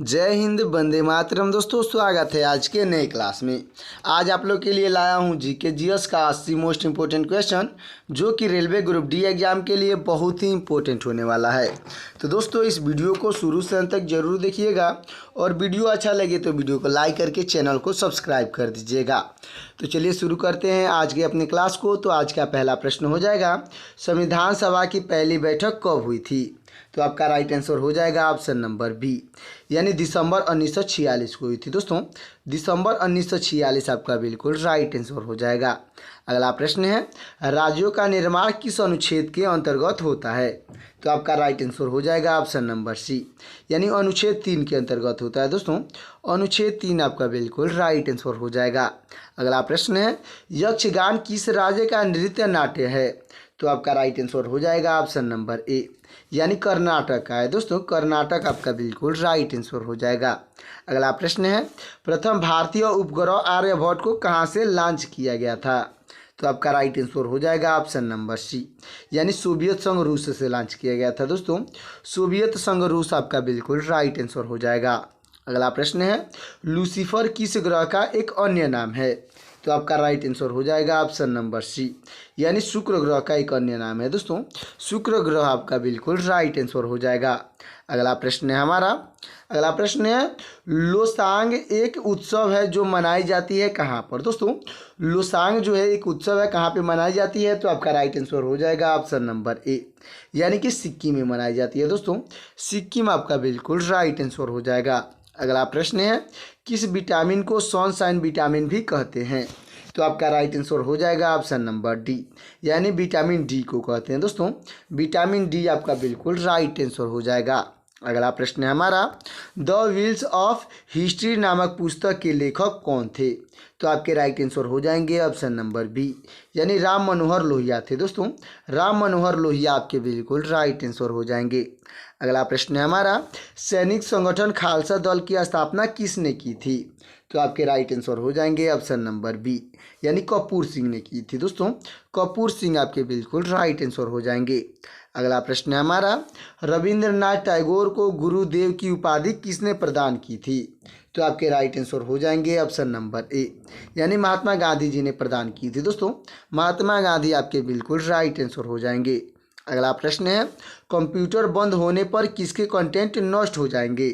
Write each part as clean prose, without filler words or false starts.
जय हिंद, वंदे मातरम। दोस्तों स्वागत है आज के नए क्लास में। आज आप लोग के लिए लाया हूं जीके जीएस का 80 मोस्ट इम्पोर्टेंट क्वेश्चन, जो कि रेलवे ग्रुप डी एग्जाम के लिए बहुत ही इम्पोर्टेंट होने वाला है। तो दोस्तों इस वीडियो को शुरू से अंत तक जरूर देखिएगा और वीडियो अच्छा लगे तो वीडियो को लाइक करके चैनल को सब्सक्राइब कर दीजिएगा। तो चलिए शुरू करते हैं आज के अपने क्लास को। तो आज का पहला प्रश्न हो जाएगा, संविधान सभा की पहली बैठक कब हुई थी? तो आपका राइट आंसर हो जाएगा ऑप्शन नंबर बी, यानी दिसंबर 1946 को हुई थी। दोस्तों दिसंबर 1946 आपका बिल्कुल राइट आंसर हो जाएगा। अगला प्रश्न है, राज्यों का निर्माण किस अनुच्छेद के अंतर्गत होता है? तो आपका राइट आंसर हो जाएगा ऑप्शन नंबर सी, यानी अनुच्छेद 3 के अंतर्गत होता है। दोस्तों अनुच्छेद 3 आपका बिल्कुल राइट आंसर हो जाएगा। अगला प्रश्न है, यक्षगान किस राज्य का नृत्य नाट्य है? तो आपका राइट आंसर हो जाएगा ऑप्शन नंबर ए, यानी कर्नाटक का है। दोस्तों कर्नाटक आपका बिल्कुल राइट आंसर हो जाएगा। अगला प्रश्न है, प्रथम भारतीय उपग्रह आर्यभट्ट को कहाँ से लॉन्च किया गया था? तो आपका राइट आंसर हो जाएगा ऑप्शन नंबर सी, यानी सोवियत संघ रूस से लॉन्च किया गया था। दोस्तों सोवियत संघ रूस आपका बिल्कुल राइट आंसर हो जाएगा। अगला प्रश्न है, लूसीफर किस ग्रह का एक अन्य नाम है? तो आपका राइट आंसर हो जाएगा ऑप्शन नंबर सी, यानी शुक्र ग्रह का एक अन्य नाम है। दोस्तों शुक्र ग्रह आपका बिल्कुल राइट आंसर हो जाएगा। अगला प्रश्न है हमारा, अगला प्रश्न है, लोसांग एक उत्सव है जो मनाई जाती है कहाँ पर? दोस्तों लोसांग जो है एक उत्सव है, कहाँ पे मनाई जाती है? तो आपका राइट आंसर हो जाएगा ऑप्शन नंबर ए, यानी कि सिक्किम में मनाई जाती है। दोस्तों सिक्किम आपका बिल्कुल राइट आंसर हो जाएगा। अगला प्रश्न है, किस विटामिन को सनशाइन विटामिन भी कहते हैं? तो आपका राइट आंसर हो जाएगा ऑप्शन नंबर डी, यानी विटामिन डी को कहते हैं। दोस्तों विटामिन डी आपका बिल्कुल राइट आंसर हो जाएगा। अगला प्रश्न है हमारा, द व्हील्स ऑफ हिस्ट्री नामक पुस्तक के लेखक कौन थे? तो आपके राइट आंसर हो जाएंगे ऑप्शन नंबर बी, यानी राम मनोहर लोहिया थे। दोस्तों राम मनोहर लोहिया आपके बिल्कुल राइट आंसर हो जाएंगे। अगला प्रश्न है हमारा, सैनिक संगठन खालसा दल की स्थापना किसने की थी? तो आपके राइट आंसर हो जाएंगे ऑप्शन नंबर बी, यानी कपूर सिंह ने की थी। दोस्तों कपूर सिंह आपके बिल्कुल राइट आंसर हो जाएंगे। अगला प्रश्न है हमारा, रविंद्रनाथ टैगोर को गुरुदेव की उपाधि किसने प्रदान की थी? तो आपके राइट आंसर हो जाएंगे ऑप्शन नंबर ए, यानी महात्मा गांधी जी ने प्रदान की थी। दोस्तों महात्मा गांधी आपके बिल्कुल राइट आंसर हो जाएंगे। अगला प्रश्न है, कंप्यूटर बंद होने पर किसके कंटेंट नष्ट हो जाएंगे?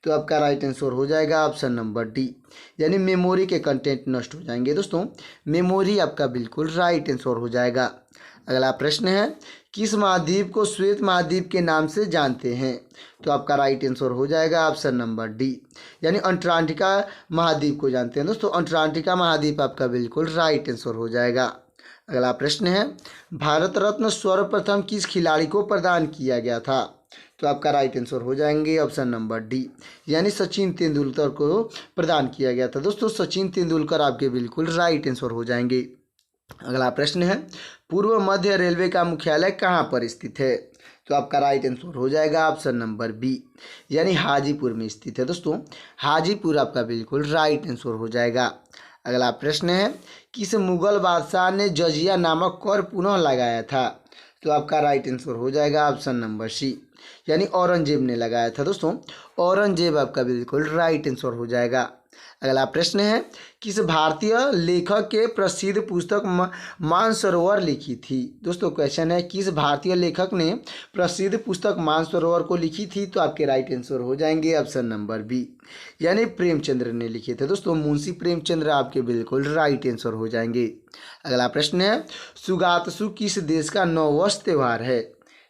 तो आपका राइट आंसर हो जाएगा ऑप्शन नंबर डी, यानी मेमोरी के कंटेंट नष्ट हो जाएंगे। दोस्तों मेमोरी आपका बिल्कुल राइट आंसर हो जाएगा। अगला प्रश्न है, किस महाद्वीप को श्वेत महाद्वीप के नाम से जानते हैं? तो आपका राइट आंसर हो जाएगा ऑप्शन नंबर डी, यानी अंटार्कटिका महाद्वीप को जानते हैं। दोस्तों अंटार्कटिका महाद्वीप आपका बिल्कुल राइट आंसर हो जाएगा। अगला प्रश्न है, भारत रत्न सर्वप्रथम किस खिलाड़ी को प्रदान किया गया था? तो आपका राइट आंसर हो जाएंगे ऑप्शन नंबर डी, यानी सचिन तेंदुलकर को प्रदान किया गया था। दोस्तों सचिन तेंदुलकर आपके बिल्कुल राइट आंसर हो जाएंगे। अगला प्रश्न है, पूर्व मध्य रेलवे का मुख्यालय कहाँ पर स्थित है? तो आपका राइट आंसर हो जाएगा ऑप्शन नंबर बी, यानी हाजीपुर में स्थित है। दोस्तों हाजीपुर आपका बिल्कुल राइट आंसर हो जाएगा। अगला प्रश्न है, किस मुगल बादशाह ने जजिया नामक कर पुनः लगाया था? तो आपका राइट आंसर हो जाएगा ऑप्शन नंबर सी, यानी औरंगजेब ने लगाया था। दोस्तों औरंगजेब आपका बिल्कुल राइट आंसर हो जाएगा। अगला प्रश्न है, किस भारतीय लेखक के प्रसिद्ध पुस्तक मानसरोवर लिखी थी? दोस्तों क्वेश्चन है, किस भारतीय लेखक ने प्रसिद्ध पुस्तक मानसरोवर को लिखी थी? तो आपके राइट आंसर हो जाएंगे ऑप्शन नंबर बी, यानी प्रेमचंद्र ने लिखे थे। दोस्तों मुंशी प्रेमचंद्र आपके बिल्कुल राइट आंसर हो जाएंगे। अगला प्रश्न है, सुगातसु किस देश का नववर्ष त्यौहार है?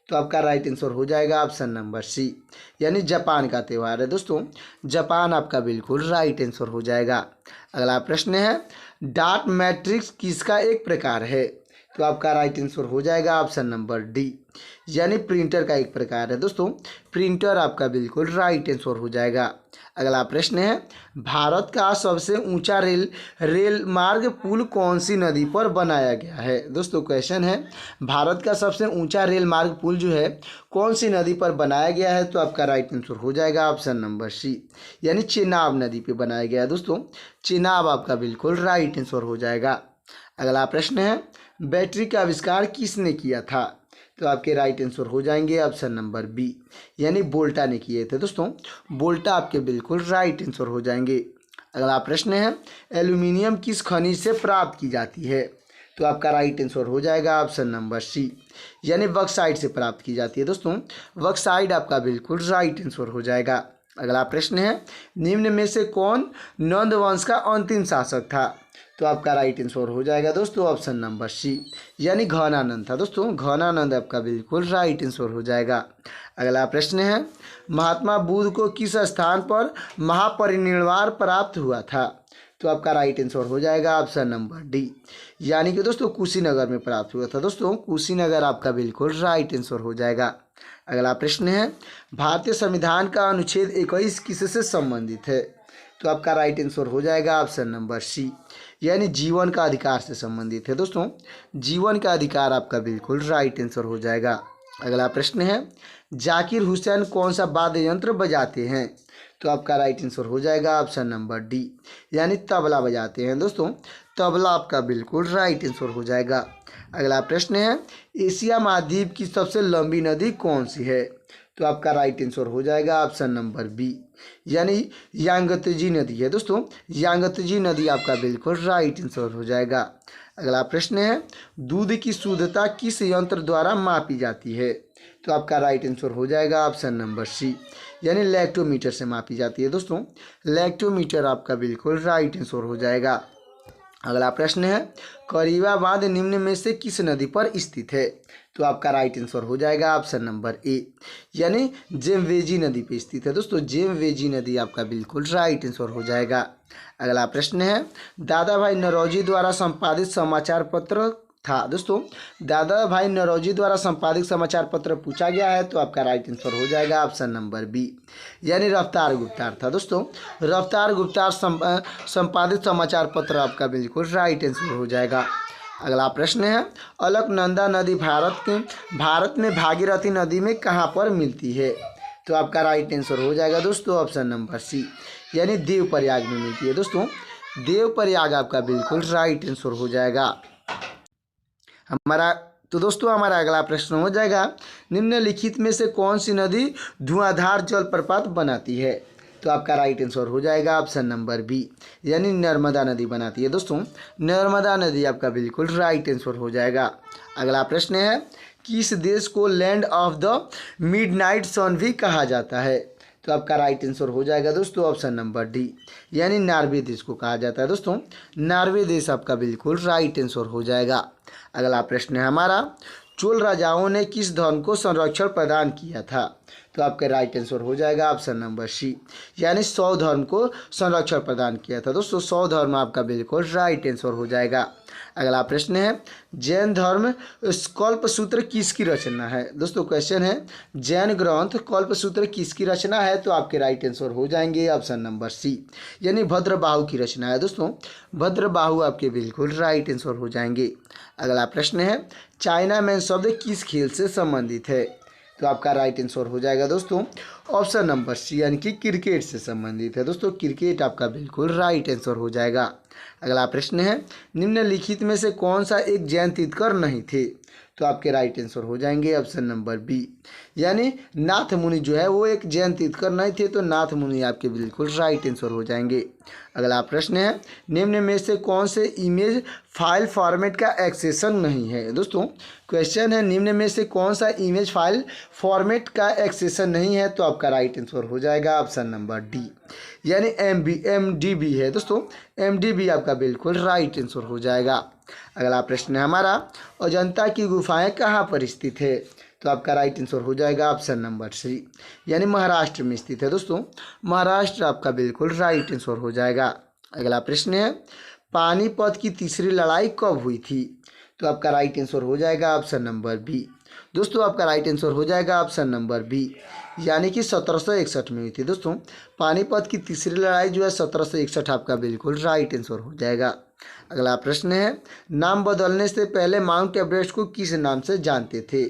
तो आपका राइट आंसर हो जाएगा ऑप्शन नंबर सी, यानी जापान का त्यौहार है। दोस्तों जापान आपका बिल्कुल राइट आंसर हो जाएगा। अगला प्रश्न है, डॉट मैट्रिक्स किसका एक प्रकार है? तो आपका राइट आंसर हो जाएगा ऑप्शन नंबर डी, यानी प्रिंटर का एक प्रकार है। दोस्तों प्रिंटर आपका बिल्कुल राइट आंसर हो जाएगा। अगला प्रश्न है, भारत का सबसे ऊंचा रेल मार्ग पुल कौन सी नदी पर बनाया गया है? दोस्तों क्वेश्चन है, भारत का सबसे ऊंचा रेल मार्ग पुल जो है कौन सी नदी पर बनाया गया है? तो आपका राइट आंसर हो जाएगा ऑप्शन नंबर सी, यानी चेनाब नदी पे बनाया गया है। दोस्तों चेनाब आपका बिल्कुल राइट आंसर हो जाएगा। अगला प्रश्न है, बैटरी का आविष्कार किसने किया था? तो आपके राइट आंसर हो जाएंगे ऑप्शन नंबर बी, यानी बोल्टा ने किए थे दोस्तों। बोल्टा आपके बिल्कुल राइट आंसर हो जाएंगे। अगला प्रश्न है, एल्यूमिनियम किस खनिज से प्राप्त की जाती है? तो आपका राइट आंसर हो जाएगा ऑप्शन नंबर सी, यानी बॉक्साइट से प्राप्त की जाती है दोस्तों। बॉक्साइट आपका बिल्कुल राइट आंसर हो जाएगा। अगला प्रश्न है, निम्न में से कौन नंद वंश का अंतिम शासक था? तो आपका राइट आंसर हो जाएगा दोस्तों ऑप्शन नंबर सी, यानी घनानंद था दोस्तों। घनानंद आपका बिल्कुल राइट आंसर हो जाएगा। अगला प्रश्न है, महात्मा बुद्ध को किस स्थान पर महापरिनिर्वाण प्राप्त हुआ था? तो आपका राइट आंसर हो जाएगा ऑप्शन नंबर डी, यानी कि दोस्तों कुशीनगर में प्राप्त हुआ था दोस्तों। कुशीनगर आपका बिल्कुल राइट आंसर हो जाएगा। अगला प्रश्न है, भारतीय संविधान का अनुच्छेद 21 किससे संबंधित है? तो आपका राइट आंसर हो जाएगा ऑप्शन नंबर सी, यानी जीवन का अधिकार से संबंधित है दोस्तों। जीवन का अधिकार आपका बिल्कुल राइट आंसर हो जाएगा। अगला प्रश्न है, जाकिर हुसैन कौन सा वाद्य यंत्र बजाते हैं? तो आपका राइट आंसर हो जाएगा ऑप्शन नंबर डी, यानी तबला बजाते हैं दोस्तों। तबला आपका बिल्कुल राइट आंसर हो जाएगा। अगला प्रश्न है, एशिया महाद्वीप की सबसे लंबी नदी कौन सी है? तो आपका राइट आंसर हो जाएगा ऑप्शन नंबर बी, यानी यांगत्जे नदी है दोस्तों। यांगत्जे नदी आपका बिल्कुल राइट आंसर हो जाएगा। अगला प्रश्न है, दूध की शुद्धता किस यंत्र द्वारा मापी जाती है? तो आपका राइट आंसर हो जाएगा ऑप्शन नंबर सी, यानी लैक्टोमीटर से मापी जाती है दोस्तों। लैक्टोमीटर आपका बिल्कुल राइट आंसर हो जाएगा। अगला प्रश्न है, करीबा बांध निम्न में से किस नदी पर स्थित है? तो आपका राइट आंसर हो जाएगा ऑप्शन नंबर ए, यानी जेमवेजी नदी पे स्थित है दोस्तों। जेमवेजी नदी आपका बिल्कुल राइट आंसर हो जाएगा। अगला प्रश्न है, दादा भाई नौरोजी द्वारा संपादित समाचार पत्र था दोस्तों। दादा भाई नौरोजी द्वारा संपादित समाचार पत्र पूछा गया है, तो आपका राइट आंसर हो जाएगा ऑप्शन नंबर बी, यानी रफ्तार गुप्तार था दोस्तों। रफ्तार गुप्तार संपादित समाचार पत्र आपका बिल्कुल राइट आंसर हो जाएगा। अगला प्रश्न है, अलकनंदा नदी भारत में भागीरथी नदी में कहाँ पर मिलती है? तो आपका राइट आंसर हो जाएगा दोस्तों ऑप्शन नंबर सी, यानी देवप्रयाग में मिलती है दोस्तों। देवप्रयाग आपका बिल्कुल राइट आंसर हो जाएगा। हमारा अगला प्रश्न हो जाएगा, निम्नलिखित में से कौन सी नदी धुआंधार जलप्रपात बनाती है? तो आपका राइट आंसर हो जाएगा ऑप्शन नंबर बी, यानी नर्मदा नदी बनाती है दोस्तों। नर्मदा नदी आपका बिल्कुल राइट आंसर हो जाएगा। अगला प्रश्न है, किस देश को लैंड ऑफ द मिडनाइट सन भी कहा जाता है? तो आपका राइट आंसर हो जाएगा दोस्तों ऑप्शन नंबर डी, यानी नॉर्वे देश को कहा जाता है दोस्तों। नॉर्वे देश आपका बिल्कुल राइट आंसर हो जाएगा। अगला प्रश्न है हमारा, चोल राजाओं ने किस धर्म को संरक्षण प्रदान किया था? तो आपका राइट आंसर हो जाएगा ऑप्शन नंबर सी, यानी शैव धर्म को संरक्षण प्रदान किया था दोस्तों। शैव धर्म आपका बिल्कुल राइट आंसर हो जाएगा। अगला प्रश्न है, जैन धर्म कल्पसूत्र किसकी रचना है? दोस्तों क्वेश्चन है, जैन ग्रंथ कल्पसूत्र किसकी रचना है? तो आपके राइट आंसर हो जाएंगे ऑप्शन नंबर सी, यानी भद्रबाहु की रचना है दोस्तों। भद्रबाहु आपके बिल्कुल राइट आंसर हो जाएंगे। अगला प्रश्न है, चाइना मैन शब्द किस खेल से संबंधित है? तो आपका राइट आंसर हो जाएगा दोस्तों ऑप्शन नंबर सी, यानी कि क्रिकेट से संबंधित है दोस्तों। क्रिकेट आपका बिल्कुल राइट आंसर हो जाएगा। अगला प्रश्न है, निम्नलिखित में से कौन सा एक जैन तीर्थंकर नहीं थे? तो आपके राइट आंसर हो जाएंगे ऑप्शन नंबर बी, यानी नाथ मुनि जो है वो एक जैन तीर्थंकर नहीं थे, तो नाथ मुनि आपके बिल्कुल राइट आंसर हो जाएंगे। अगला प्रश्न है, निम्न में से कौन से इमेज फाइल फॉर्मेट का एक्सेशन नहीं है? दोस्तों क्वेश्चन है, निम्न में से कौन सा इमेज फाइल फॉर्मेट का एक्सेशन नहीं है? तो आपका राइट आंसर हो जाएगा ऑप्शन नंबर डी, यानी MDB है दोस्तों। MDB आपका बिल्कुल राइट आंसर हो जाएगा। अगला प्रश्न है हमारा, अजंता की गुफाएं कहाँ पर स्थित है? तो आपका राइट आंसर हो जाएगा ऑप्शन नंबर सी, यानी महाराष्ट्र में स्थित है दोस्तों। महाराष्ट्र आपका बिल्कुल राइट आंसर हो जाएगा। अगला प्रश्न है, पानीपत की तीसरी लड़ाई कब हुई थी? तो आपका राइट आंसर हो जाएगा ऑप्शन नंबर बी दोस्तों। आपका राइट आंसर हो जाएगा ऑप्शन नंबर बी, यानी कि 1761 में हुई थी दोस्तों। पानीपत की तीसरी लड़ाई जो है 1761 आपका बिल्कुल राइट आंसर हो जाएगा। अगला प्रश्न है, नाम बदलने से पहले माउंट एवरेस्ट को किस नाम से जानते थे?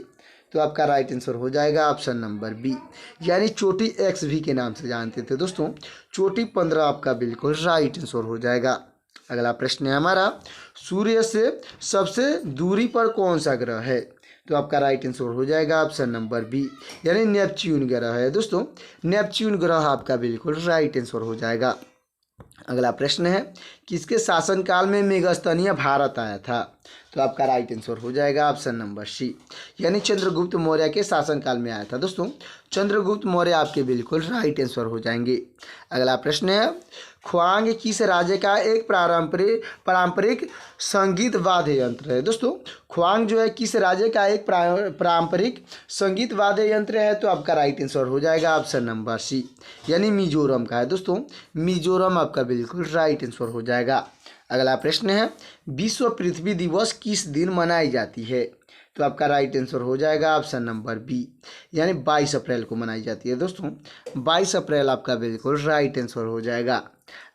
तो आपका राइट आंसर हो जाएगा ऑप्शन नंबर बी, यानी चोटी XV के नाम से जानते थे दोस्तों। चोटी 15 आपका बिल्कुल राइट आंसर हो जाएगा। अगला प्रश्न है हमारा, सूर्य से सबसे दूरी पर कौन सा ग्रह है? तो आपका राइट आंसर हो जाएगा ऑप्शन नंबर बी, यानी नेपच्यून ग्रह है दोस्तों। नेपच्यून ग्रह आपका बिल्कुल राइट आंसर हो जाएगा। अगला प्रश्न है, किसके शासनकाल में मेगास्थनीय भारत आया था? तो आपका राइट आंसर हो जाएगा ऑप्शन नंबर सी, यानी चंद्रगुप्त मौर्य के शासनकाल में आया था दोस्तों। चंद्रगुप्त मौर्य आपके बिल्कुल राइट आंसर हो जाएंगे। अगला प्रश्न है, ख्वांग किस राज्य का एक पारंपरिक संगीत वाद्य यंत्र है? दोस्तों ख्वांग जो है किस राज्य का एक पारंपरिक संगीत वाद्य यंत्र है? तो आपका राइट आंसर हो जाएगा ऑप्शन नंबर सी, यानी मिजोरम का है दोस्तों। मिजोरम आपका बिल्कुल राइट आंसर हो जाएगा। अगला प्रश्न है, विश्व पृथ्वी दिवस किस दिन मनाई जाती है? तो आपका राइट आंसर हो जाएगा ऑप्शन नंबर बी, यानी 22 अप्रैल को मनाई जाती है दोस्तों। 22 अप्रैल आपका बिल्कुल राइट आंसर हो जाएगा।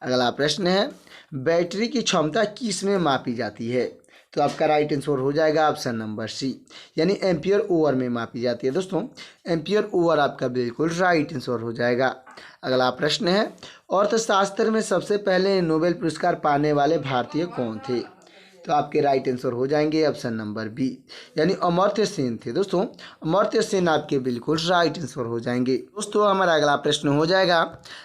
अगला प्रश्न है, बैटरी की क्षमता किस में मापी जाती है? तो आपका राइट आंसर हो जाएगा ऑप्शन नंबर सी, यानी एम्पियर ओवर में मापी जाती है दोस्तों। एम्पियर ओवर आपका बिल्कुल राइट आंसर हो जाएगा। अगला प्रश्न है, अर्थशास्त्र में सबसे पहले नोबेल पुरस्कार पाने वाले भारतीय कौन थे? तो आपके राइट आंसर हो जाएंगे ऑप्शन नंबर बी, यानी अमर्त्य सेन थे दोस्तों। अमर्त्य सेन आपके बिल्कुल राइट आंसर हो जाएंगे दोस्तों। हमारा अगला प्रश्न हो जाएगा।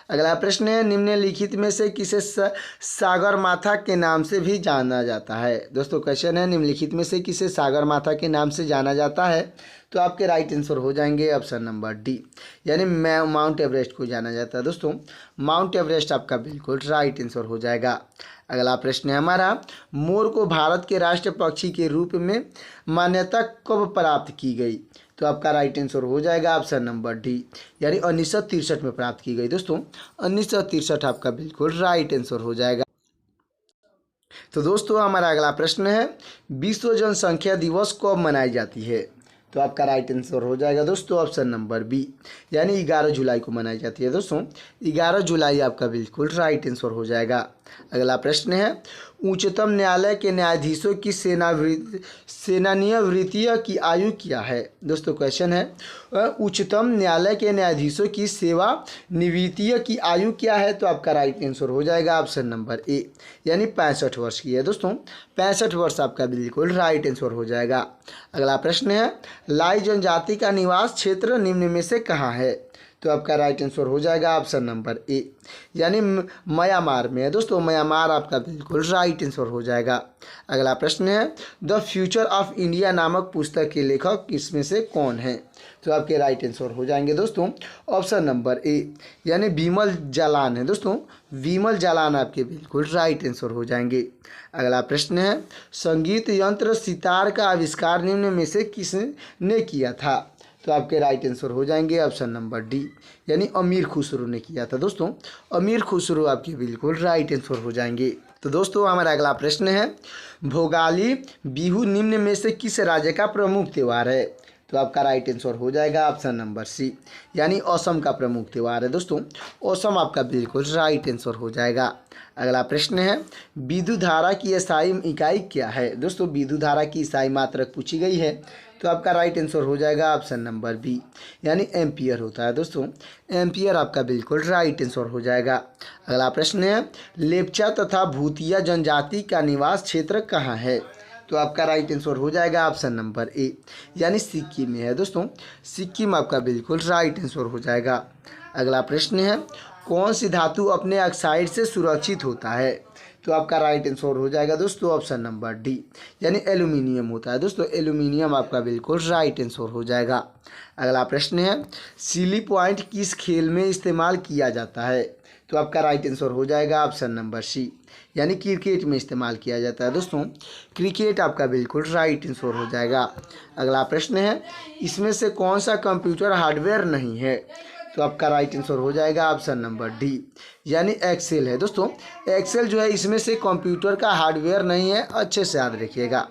अगला प्रश्न है, निम्नलिखित में से किसे सागरमाथा के नाम से भी जाना जाता है? दोस्तों क्वेश्चन है, निम्नलिखित में से किसे सागरमाथा के नाम से जाना जाता है? तो आपके राइट आंसर हो जाएंगे ऑप्शन नंबर डी, यानी माउंट एवरेस्ट को जाना जाता है दोस्तों। माउंट एवरेस्ट आपका बिल्कुल राइट आंसर हो जाएगा। अगला प्रश्न है हमारा, मोर को भारत के राष्ट्रीय पक्षी के रूप में मान्यता कब प्राप्त की गई? तो आपका राइट आंसर हो जाएगा ऑप्शन नंबर डी, यानी 1963 में प्राप्त की गई दोस्तों। 1963 आपका बिल्कुल राइट आंसर हो जाएगा। तो दोस्तों हमारा अगला प्रश्न है, विश्व जनसंख्या दिवस कब मनाई जाती है? तो आपका राइट आंसर हो जाएगा दोस्तों ऑप्शन नंबर बी, यानी 11 जुलाई को मनाई जाती है दोस्तों। 11 जुलाई आपका बिल्कुल राइट आंसर हो जाएगा। अगला प्रश्न है, उच्चतम न्यायालय के न्यायाधीशों की सेवानिवृत्ति की आयु क्या है? दोस्तों क्वेश्चन है, उच्चतम न्यायालय के न्यायाधीशों की सेवानिवृत्ति की आयु क्या है? तो आपका राइट आंसर हो जाएगा ऑप्शन नंबर ए, यानी 65 वर्ष की है दोस्तों। 65 वर्ष आपका बिल्कुल राइट आंसर हो जाएगा। अगला प्रश्न है, लाई जनजाति का निवास क्षेत्र निम्न में से कहाँ है? तो आपका राइट आंसर हो जाएगा ऑप्शन नंबर ए, यानी म्यांमार में है दोस्तों। म्यांमार आपका बिल्कुल राइट आंसर हो जाएगा। अगला प्रश्न है, द फ्यूचर ऑफ इंडिया नामक पुस्तक के लेखक किसमें से कौन है? तो आपके राइट आंसर हो जाएंगे दोस्तों ऑप्शन नंबर ए, यानी विमल जालान है दोस्तों। विमल जालान आपके बिल्कुल राइट आंसर हो जाएंगे। अगला प्रश्न है, संगीत यंत्र सितार का आविष्कार निम्न में से किसने किया था? तो आपके राइट आंसर हो जाएंगे ऑप्शन नंबर डी, यानी अमीर खुसरो ने किया था दोस्तों। अमीर खुसरो आपके बिल्कुल राइट आंसर हो जाएंगे। तो दोस्तों हमारा अगला प्रश्न है, भोगाली बिहू निम्न में से किस राज्य का प्रमुख त्यौहार है? तो आपका राइट आंसर हो जाएगा ऑप्शन नंबर सी, यानी असम का प्रमुख त्यौहार है दोस्तों। असम आपका बिल्कुल राइट आंसर हो जाएगा। अगला प्रश्न है, विद्युत धारा की स्थायी इकाई क्या है? दोस्तों विद्युत धारा की स्थायी मात्रक पूछी गई है, तो आपका राइट आंसर हो जाएगा ऑप्शन नंबर बी, यानी एम्पियर होता है दोस्तों। एम्पियर आपका बिल्कुल राइट आंसर हो जाएगा। अगला प्रश्न है, लेप्चा तथा भूतिया जनजाति का निवास क्षेत्र कहाँ है? तो आपका राइट आंसर हो जाएगा ऑप्शन नंबर ए, यानी सिक्किम में है दोस्तों। सिक्किम आपका बिल्कुल राइट आंसर हो जाएगा। अगला प्रश्न है, कौन सी धातु अपने ऑक्साइड से सुरक्षित होता है? तो आपका राइट आंसर हो जाएगा दोस्तों ऑप्शन नंबर डी, यानी एल्यूमिनियम होता है दोस्तों। एल्यूमिनियम आपका बिल्कुल राइट आंसर हो जाएगा। अगला प्रश्न है, सिली पॉइंट किस खेल में इस्तेमाल किया जाता है? तो आपका राइट आंसर हो जाएगा ऑप्शन नंबर सी, यानी क्रिकेट में इस्तेमाल किया जाता है दोस्तों। क्रिकेट आपका बिल्कुल राइट आंसर हो जाएगा। अगला प्रश्न है, इसमें से कौन सा कंप्यूटर हार्डवेयर नहीं है? तो आपका राइट आंसर हो जाएगा ऑप्शन नंबर डी, यानी एक्सेल है दोस्तों। एक्सेल जो है इसमें से कंप्यूटर का हार्डवेयर नहीं है, अच्छे से याद रखिएगा।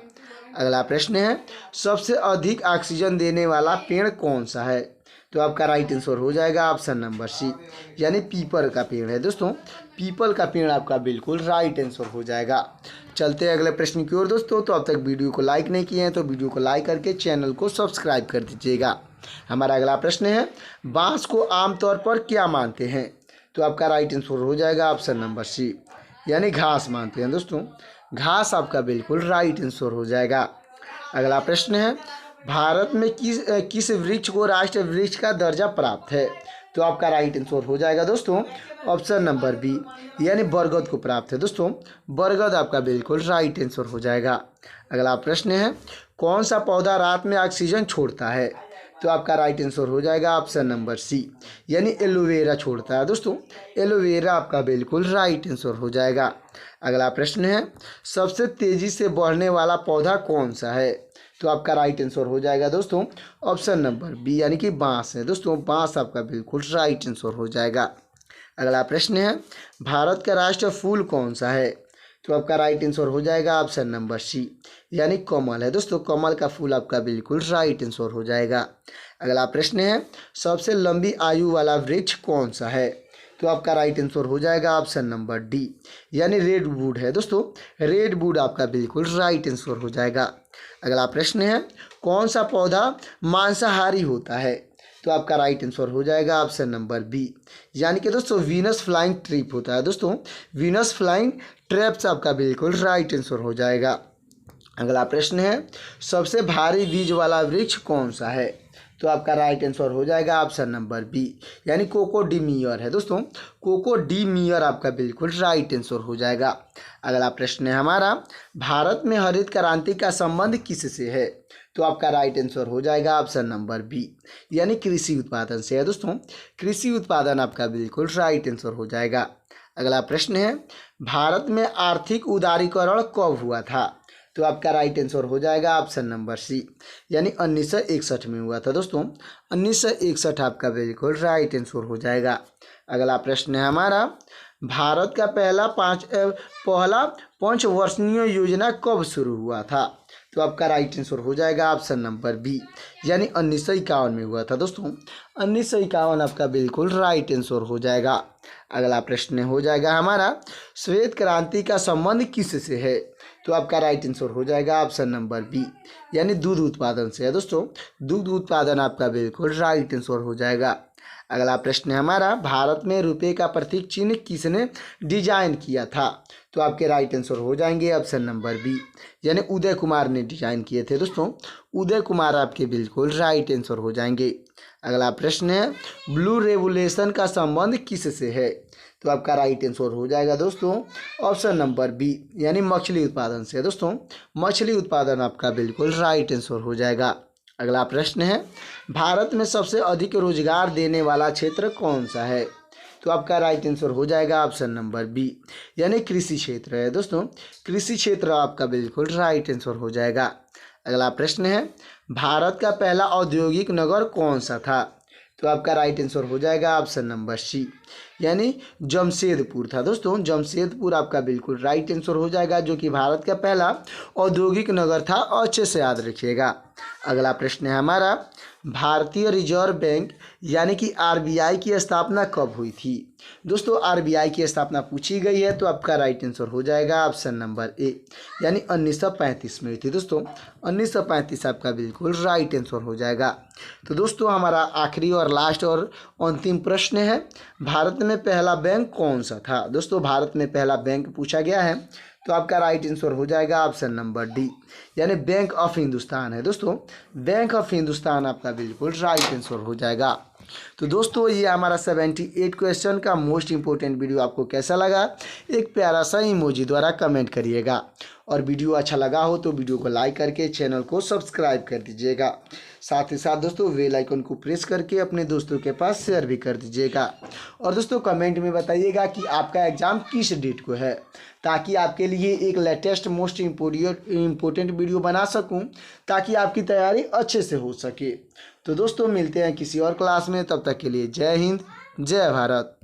अगला प्रश्न है, सबसे अधिक ऑक्सीजन देने वाला पेड़ कौन सा है? तो आपका राइट आंसर हो जाएगा ऑप्शन नंबर सी, यानी पीपल का पेड़ है दोस्तों। पीपल का पेड़ आपका बिल्कुल राइट आंसर हो जाएगा। चलते हैं अगले प्रश्न की ओर दोस्तों। तो अब तक वीडियो को लाइक नहीं किए हैं तो वीडियो को लाइक करके चैनल को सब्सक्राइब कर दीजिएगा। हमारा अगला प्रश्न है, बांस को आमतौर पर क्या मानते हैं? तो आपका राइट आंसर हो जाएगा ऑप्शन नंबर सी, यानी घास मानते हैं दोस्तों। घास आपका बिल्कुल राइट आंसर हो जाएगा। अगला प्रश्न है, भारत में किस वृक्ष को राष्ट्रीय वृक्ष का दर्जा प्राप्त है? तो आपका राइट आंसर हो जाएगा दोस्तों ऑप्शन नंबर बी, यानी बरगद को प्राप्त है। दोस्तों बरगद आपका बिल्कुल राइट आंसर हो जाएगा। अगला प्रश्न है, कौन सा पौधा रात में ऑक्सीजन छोड़ता है? तो आपका राइट आंसर हो जाएगा ऑप्शन नंबर सी, यानी एलोवेरा छोड़ता है। दोस्तों एलोवेरा आपका बिल्कुल राइट आंसर हो जाएगा। अगला प्रश्न है, सबसे तेजी से बढ़ने वाला पौधा कौन सा है? तो आपका राइट आंसर हो जाएगा दोस्तों ऑप्शन नंबर बी, यानी कि बांस है। दोस्तों बांस आपका बिल्कुल राइट आंसर हो जाएगा। अगला प्रश्न है, भारत का राष्ट्रीय फूल कौन सा है? तो आपका राइट आंसर हो जाएगा ऑप्शन नंबर सी, यानी कमल है। दोस्तों कमल का फूल आपका बिल्कुल राइट आंसर हो जाएगा। अगला प्रश्न है, सबसे लंबी आयु वाला वृक्ष कौन सा है? तो आपका राइट आंसर हो जाएगा ऑप्शन नंबर डी, यानी रेडवुड है। दोस्तों रेडवुड आपका बिल्कुल राइट आंसर हो जाएगा। अगला प्रश्न है, कौन सा पौधा मांसाहारी होता है? तो आपका राइट आंसर हो जाएगा ऑप्शन नंबर बी, यानी कि दोस्तों वीनस फ्लाइंग ट्रैप होता है। दोस्तों वीनस फ्लाइंग ट्रैप्स आपका बिल्कुल राइट आंसर हो जाएगा। अगला प्रश्न है, सबसे भारी बीज वाला वृक्ष कौन सा है? तो आपका राइट आंसर हो जाएगा ऑप्शन नंबर बी, यानी कोकोडीमियर है। दोस्तों कोकोडीमियर आपका बिल्कुल राइट आंसर हो जाएगा। अगला प्रश्न है हमारा, भारत में हरित क्रांति का संबंध किससे है? तो आपका राइट आंसर हो जाएगा ऑप्शन नंबर बी, यानी कृषि उत्पादन से है। दोस्तों कृषि उत्पादन आपका बिल्कुल राइट आंसर हो जाएगा। अगला प्रश्न है, भारत में आर्थिक उदारीकरण कब हुआ था? तो आपका राइट आंसर हो जाएगा ऑप्शन नंबर सी, यानी 1961 में हुआ था। दोस्तों 1961 आपका बिल्कुल राइट आंसर हो जाएगा। अगला प्रश्न है हमारा, भारत का पहला पंचवर्षीय योजना कब शुरू हुआ था? तो आपका राइट आंसर हो जाएगा ऑप्शन नंबर बी, यानी 1951 में हुआ था। दोस्तों 1951 आपका बिल्कुल राइट आंसर हो जाएगा। अगला प्रश्न हो जाएगा हमारा, श्वेत क्रांति का संबंध किससे है? तो आपका राइट आंसर हो जाएगा ऑप्शन नंबर बी, यानी दूध उत्पादन से है। दोस्तों दूध उत्पादन आपका बिल्कुल राइट आंसर हो जाएगा। अगला प्रश्न है हमारा, भारत में रुपये का प्रतीक चिन्ह किसने डिजाइन किया था? तो आपके राइट आंसर हो जाएंगे ऑप्शन नंबर बी, यानी उदय कुमार ने डिजाइन किए थे। दोस्तों उदय कुमार आपके बिल्कुल राइट आंसर हो जाएंगे। अगला प्रश्न है, ब्लू रेवोल्यूशन का संबंध किससे है? तो आपका राइट आंसर हो जाएगा दोस्तों ऑप्शन नंबर बी, यानी मछली उत्पादन से। दोस्तों मछली उत्पादन आपका बिल्कुल राइट आंसर हो जाएगा। अगला प्रश्न है, भारत में सबसे अधिक रोजगार देने वाला क्षेत्र कौन सा है? तो आपका राइट आंसर हो जाएगा ऑप्शन नंबर बी, यानी कृषि क्षेत्र है। दोस्तों कृषि क्षेत्र आपका बिल्कुल राइट आंसर हो जाएगा। अगला प्रश्न है, भारत का पहला औद्योगिक नगर कौन सा था? तो आपका राइट आंसर हो जाएगा ऑप्शन नंबर सी, यानी जमशेदपुर था। दोस्तों जमशेदपुर आपका बिल्कुल राइट आंसर हो जाएगा, जो कि भारत का पहला औद्योगिक नगर था। और अच्छे से याद रखिएगा। अगला प्रश्न है हमारा, भारतीय रिजर्व बैंक यानी कि आरबीआई की स्थापना कब हुई थी? दोस्तों आरबीआई की स्थापना पूछी गई है, तो आपका राइट आंसर हो जाएगा ऑप्शन नंबर ए, यानी 1935 में हुई थी। दोस्तों 1935 आपका बिल्कुल राइट आंसर हो जाएगा। तो दोस्तों हमारा आखिरी और लास्ट और अंतिम प्रश्न है, भारत में पहला बैंक कौन सा था? दोस्तों भारत में पहला बैंक पूछा गया है, तो आपका राइट आंसर हो जाएगा ऑप्शन नंबर डी, यानी बैंक ऑफ हिंदुस्तान है। दोस्तों बैंक ऑफ हिंदुस्तान आपका बिल्कुल राइट आंसर हो जाएगा। तो दोस्तों ये हमारा 78 क्वेश्चन का मोस्ट इंपॉर्टेंट वीडियो आपको कैसा लगा, एक प्यारा सा इमोजी द्वारा कमेंट करिएगा। और वीडियो अच्छा लगा हो तो वीडियो को लाइक करके चैनल को सब्सक्राइब कर दीजिएगा। साथ ही साथ दोस्तों बेल आइकन को प्रेस करके अपने दोस्तों के पास शेयर भी कर दीजिएगा। और दोस्तों कमेंट में बताइएगा कि आपका एग्ज़ाम किस डेट को है, ताकि आपके लिए एक लेटेस्ट मोस्ट इम्पोर्टेंट वीडियो बना सकूं, ताकि आपकी तैयारी अच्छे से हो सके। तो दोस्तों मिलते हैं किसी और क्लास में, तब तक के लिए जय हिंद जय भारत।